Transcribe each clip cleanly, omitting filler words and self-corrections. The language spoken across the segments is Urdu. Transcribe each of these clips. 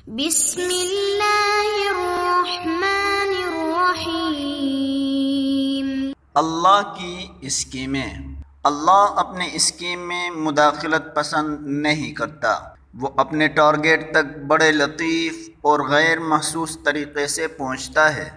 بسم اللہ الرحمن الرحیم۔ اللہ کی اسکیمیں۔ اللہ اپنے اسکیم میں مداخلت پسند نہیں کرتا، وہ اپنے ٹارگیٹ تک بڑے لطیف اور غیر محسوس طریقے سے پہنچتا ہے۔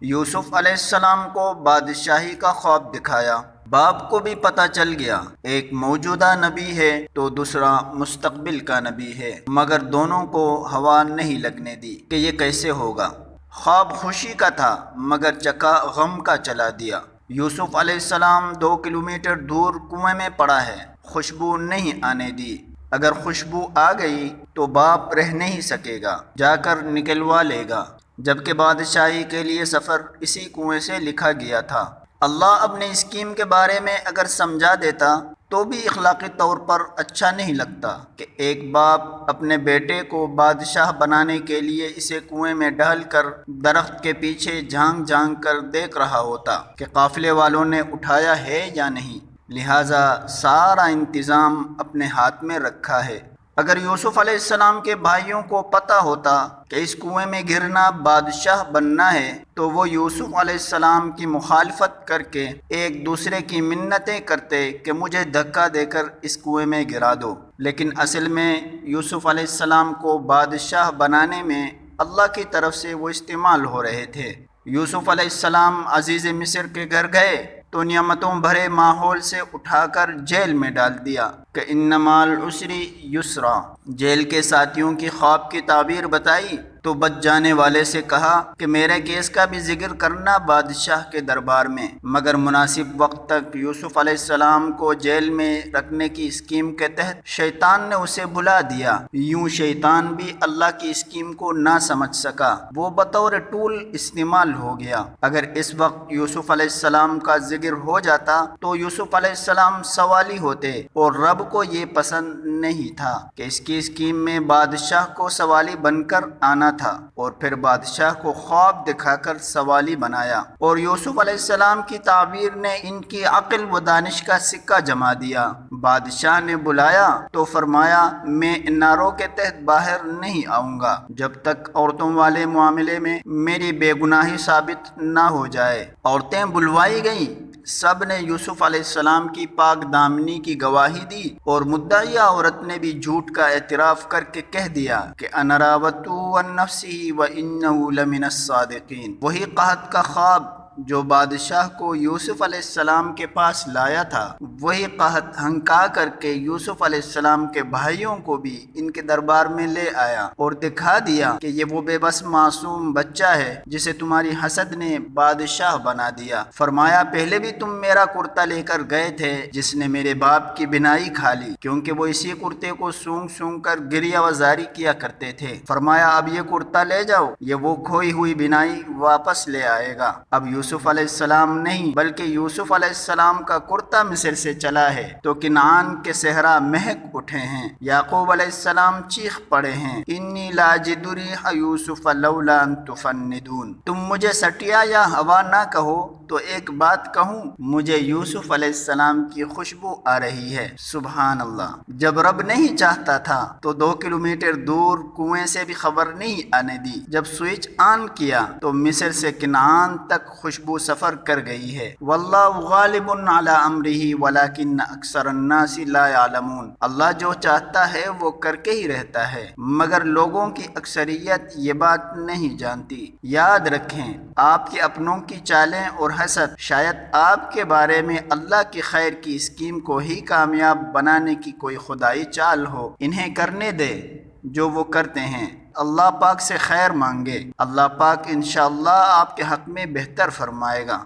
یوسف علیہ السلام کو بادشاہی کا خواب دکھایا، باپ کو بھی پتہ چل گیا ایک موجودہ نبی ہے تو دوسرا مستقبل کا نبی ہے، مگر دونوں کو ہوا نہیں لگنے دی کہ یہ کیسے ہوگا۔ خواب خوشی کا تھا مگر چکا غم کا چلا دیا۔ یوسف علیہ السلام 2 کلومیٹر دور کنویں میں پڑا ہے، خوشبو نہیں آنے دی، اگر خوشبو آ گئی تو باپ رہ نہیں سکے گا، جا کر نکلوا لے گا، جبکہ بادشاہی کے لیے سفر اسی کنویں سے لکھا گیا تھا۔ اللہ اپنے اسکیم کے بارے میں اگر سمجھا دیتا تو بھی اخلاقی طور پر اچھا نہیں لگتا کہ ایک باپ اپنے بیٹے کو بادشاہ بنانے کے لیے اسے کنویں میں ڈال کر درخت کے پیچھے جھانک جھانک کر دیکھ رہا ہوتا کہ قافلے والوں نے اٹھایا ہے یا نہیں، لہٰذا سارا انتظام اپنے ہاتھ میں رکھا ہے۔ اگر یوسف علیہ السلام کے بھائیوں کو پتہ ہوتا کہ اس کنویں میں گرنا بادشاہ بننا ہے تو وہ یوسف علیہ السلام کی مخالفت کر کے ایک دوسرے کی منتیں کرتے کہ مجھے دھکا دے کر اس کنویں میں گرا دو، لیکن اصل میں یوسف علیہ السلام کو بادشاہ بنانے میں اللہ کی طرف سے وہ استعمال ہو رہے تھے۔ یوسف علیہ السلام عزیز مصر کے گھر گئے تو نعمتوں بھرے ماحول سے اٹھا کر جیل میں ڈال دیا کہ ان مع العسر یسرا۔ جیل کے ساتھیوں کی خواب کی تعبیر بتائی تو بچ جانے والے سے کہا کہ میرے کیس کا بھی ذکر کرنا بادشاہ کے دربار میں، مگر مناسب وقت تک یوسف علیہ السلام کو جیل میں رکھنے کی اسکیم کے تحت شیطان نے اسے بھلا دیا۔ یوں شیطان بھی اللہ کی اسکیم کو نہ سمجھ سکا، وہ بطور ٹول استعمال ہو گیا۔ اگر اس وقت یوسف علیہ السلام کا ذکر ہو جاتا تو یوسف علیہ السلام سوالی ہوتے، اور رب کو یہ پسند نہیں تھا کہ اس کی اسکیم میں بادشاہ کو سوالی بن کر آنا تھا، اور پھر بادشاہ کو خواب دکھا کر سوالی بنایا، اور یوسف علیہ السلام کی تعبیر نے ان کی عقل و دانش کا سکہ جما دیا۔ بادشاہ نے بلایا تو فرمایا میں اناروں کے تحت باہر نہیں آؤں گا جب تک عورتوں والے معاملے میں میری بے گناہی ثابت نہ ہو جائے۔ عورتیں بلوائی گئیں، سب نے یوسف علیہ السلام کی پاک دامنی کی گواہی دی، اور مدعیہ عورت نے بھی جھوٹ کا اعتراف کر کے کہہ دیا کہ انا راودتہ عن نفسہ وانہ لمن الصادقین۔ وہی قحط کا خواب جو بادشاہ کو یوسف علیہ السلام کے پاس لایا تھا، وہی قحط ہنکا کر کے یوسف علیہ السلام کے بھائیوں کو بھی ان کے دربار میں لے آیا اور دکھا دیا کہ یہ وہ بے بس معصوم بچہ ہے جسے تمہاری حسد نے بادشاہ بنا دیا۔ فرمایا پہلے بھی تم میرا کرتا لے کر گئے تھے جس نے میرے باپ کی بینائی کھا لی، کیونکہ وہ اسی کرتے کو سونگ سونگ کر گریہ وزاری کیا کرتے تھے۔ فرمایا اب یہ کرتا لے جاؤ، یہ وہ کھوئی ہوئی بینائی واپس لے آئے گا۔ اب یوسف علیہ السلام نہیں بلکہ یوسف علیہ السلام کا کرتا مصر سے چلا ہے تو کنعان کے صحرا مہک اٹھے ہیں۔ یعقوب علیہ السلام چیخ پڑے ہیں انی لاجد ریح یوسف لولا ان تفندون۔ تم مجھے سٹیا یا ہوا نہ کہو تو ایک بات کہوں، مجھے یوسف علیہ السلام کی خوشبو آ رہی ہے۔ سبحان اللہ، جب رب نہیں چاہتا تھا تو 2 کلومیٹر دور کنویں سے بھی خبر نہیں آنے دی، جب سوئچ آن کیا تو مصر سے کنعان تک خوشبو سفر کر گئی ہے۔ واللہ غالب علی امرہ ولکن اکثر الناس لا یعلمون۔ اللہ جو چاہتا ہے وہ کر کے ہی رہتا ہے، مگر لوگوں کی اکثریت یہ بات نہیں جانتی۔ یاد رکھیں آپ کے اپنوں کی چالیں اور حسد شاید آپ کے بارے میں اللہ کی خیر کی اسکیم کو ہی کامیاب بنانے کی کوئی خدائی چال ہو، انہیں کرنے دے جو وہ کرتے ہیں۔ اللہ پاک سے خیر مانگے، اللہ پاک انشاءاللہ آپ کے حق میں بہتر فرمائے گا۔